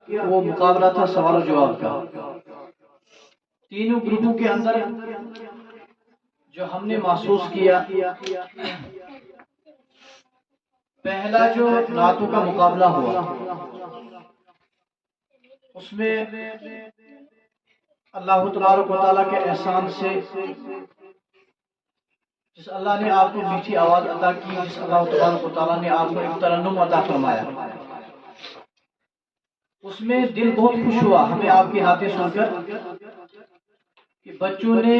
وہ مقابلہ تھا سوال و جواب کا۔ تینوں گروپوں کے اندر جو ہم نے محسوس کیا، پہلا جو نعتوں کا مقابلہ ہوا اس میں اللہ تبارک و تعالیٰ کے احسان سے جس اللہ نے آپ کو میٹھی آواز عطا کی، جس اللہ تبارک و تعالیٰ نے آپ کو ایک ترنم عطا فرمایا، اس میں دل بہت خوش ہوا ہمیں آپ کی نعتیں سن کر کہ بچوں نے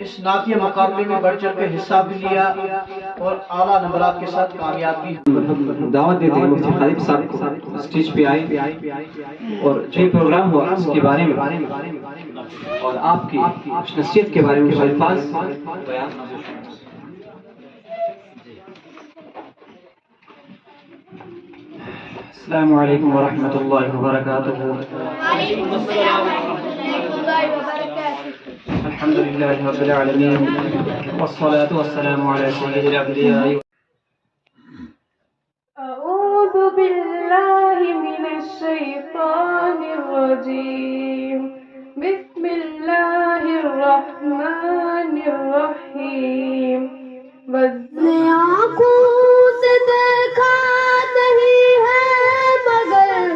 اس نعتیہ مقابلے میں بڑھ چڑھ کر حصہ بھی لیا اور اعلیٰ نمبرات کے ساتھ کامیاب بھی ہوئے۔ دعوت دیتے ہیں مفتی خالد صاحب کو اسٹیج پہ آئے اور جو پروگرام ہوا اس کے بارے میں اور آپ کی نصیحت کے بارے میں الفاظ بیان۔ السلام علیکم ورحمۃ اللہ وبرکاتہ۔ وعلیکم السلام ورحمۃ اللہ وبرکاتہ۔ الحمد للہ رب العالمین والصلاة والسلام علی سید الانبیاء۔ اعوذ باللہ من الشیطان الرجیم، بسم اللہ الرحمن الرحیم۔ نے آنکھوں سے دیکھا نہیں ہے مگر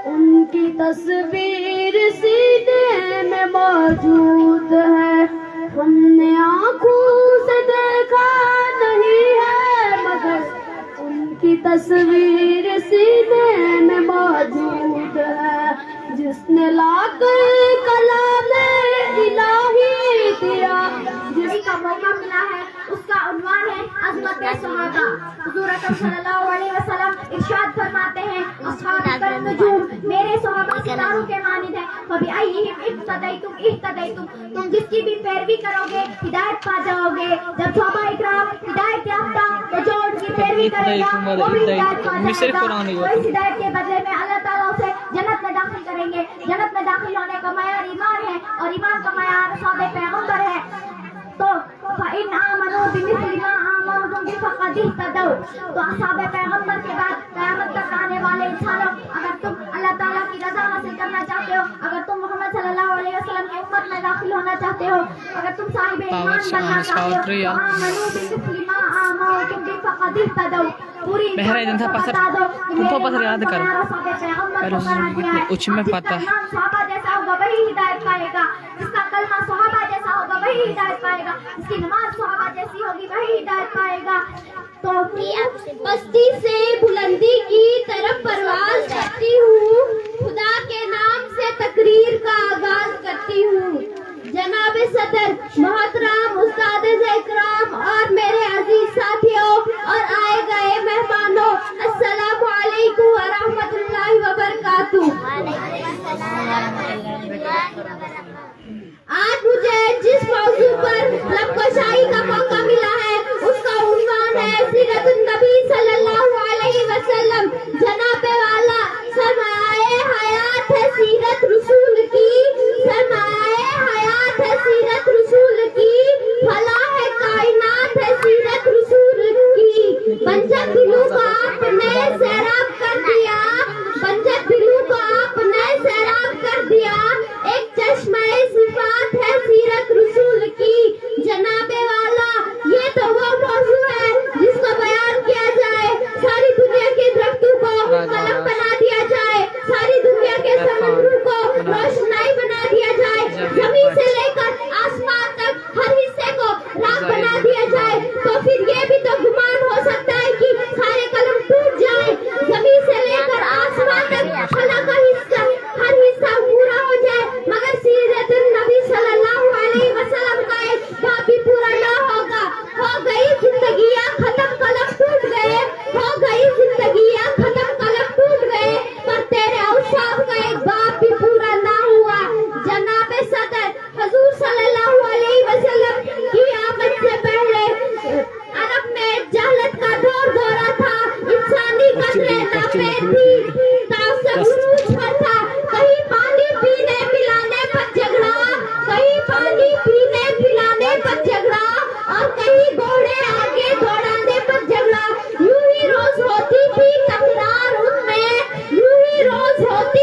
ان کی تصویر سینے میں موجود ہے۔ ہم نے آنکھوں سے دیکھا نہیں ہے مگر ان کی تصویر سینے میں موجود ہے۔ جس نے لا کر کلام الہی دیا، جس کا موقع ملا ہے اس کا عنوان ہے عظمت صحابہ۔ حضور اکرم صلی اللہ علیہ وسلم ارشاد فرماتے ہیں، اصحاب النجوم، میرے صحابہ ستاروں کے مانند ہیں، فبأیہم اقتدیتم اہتدیتم، تم جس کی بھی پیروی کرو گے ہدایت پا جاؤ گے۔ جب صحابہ اکرام ہدایت یافتہ تو جو ان کی پیروی کرے گا وہ بھی ہدایت پا جائے گا۔ تو اس ہدایت کے بدلے میں اللہ تعالیٰ اسے جنت میں داخل کریں گے۔ جنت میں داخل ہونے کا معیار ایمان ہے اور ایمان کا معیار صحابہ پیغمبر ہے۔ تو فَإِنْ آمَنُوا بِمِثْلِ مَا آمَنْتُمْ بِهِ فَقَدِ اهْتَدَوْا، تو اصحاب پیغمبر کے بعد قیامت تک آنے والے انسانوں، اگر تم اللہ تعالیٰ کی رضا حاصل کرنا چاہتے ہو، اگر تم محمد صلی اللہ علیہ وسلم کی امت میں داخل ہونا چاہتے ہو، اگر تم صاحب ایمان بننا چاہتے ہو، آمنوا بِمِثْلِ مَا آمَنْتُمْ بِهِ فَقَدِ اهْتَدَوْا، پوری بتا دو کہ میرے پیغمبر کو قرار دیا ہے۔ جس کا نام صحابہ جیسا ہوگا وہی ہدایت پائے گا، جس کا کلمہ صحابہ جیسا ہوگا وہی ہدایت پائے گا، جس کی نماز صحابہ جیسی ہوگی وہی ہدایت پائے گا۔ تو پستی سے بلندی کی طرف پرواز کرتی ہوں، خدا کے نام سے تقریر کا آغاز کرتی ہوں۔ جناب صدر، محترم استاد اکرام اور میرے عزیز ساتھیوں اور آئے گئے مہمانوں، السلام علیکم ورحمۃ اللہ وبرکاتہ۔ آج مجھے جس موضوع پر لب کشائی کا موقع ملا ہے اس کا عنوان ہے سیرت النبی صلی اللہ علیہ وسلم۔ جناب والا سرمایہ حیات ہے سیرت رسول کی، سرمایہ حیات ہے سیرت رسول کی، فلاح کائنات ہے سیرت رسول کی۔ بنجر دلوں کو آپ نے سیراب کر دیا، بنجر دلوں کو آپ نے سیراب کر دیا، ایک چشمہ صفات ہے سیرت رسول کی۔ جناب والا یہ تو وہ موضوع ہے جس کو بیان کیا جائے، ساری دنیا کے درختوں کو قلم بنا دیا جائے، ساری دنیا کے سمندروں کو روشنائی بنا دیا جائے، زمین سے لے کر آسمان تک ہر حصے کو راہ بنا دیا جائے، تو پھر یہ بھی تو گمان ہو سکتا ہے کہ سارے قلم ٹوٹ جائیں، زمین سے لے کر آسمان تک خلا کا حصہ ہر حصہ پورا ہو جائے، مگر سیرت النبی صلی اللہ علیہ وسلم کا ایک باب بھی پورا نہ ہوگا۔ ہو گئی زندگیاں ختم، قلم ٹوٹ گئے، ہو گئی زندگیاں ختم، قلم ٹوٹ گئے، پر تیرے اوصاف کا ایک باب بھی پورا نہ ہوا۔ جناب صدر، حضور صلی اللہ علیہ وسلم کی آمد سے پہلے عرب میں جہالت کا دور دورہ تھا، انسانی قتل ناپید تھی، تعصب عروج پر تھا، کہیں پانی پینے پلانے پر جھگڑا، کہیں پانی پینے پلانے پر جھگڑا، اور کہیں گھوڑے آگے دوڑانے پر جھگڑا۔ یوں ہی روز ہوتی تھی تکرار ان میں، یوں ہی روز ہوتی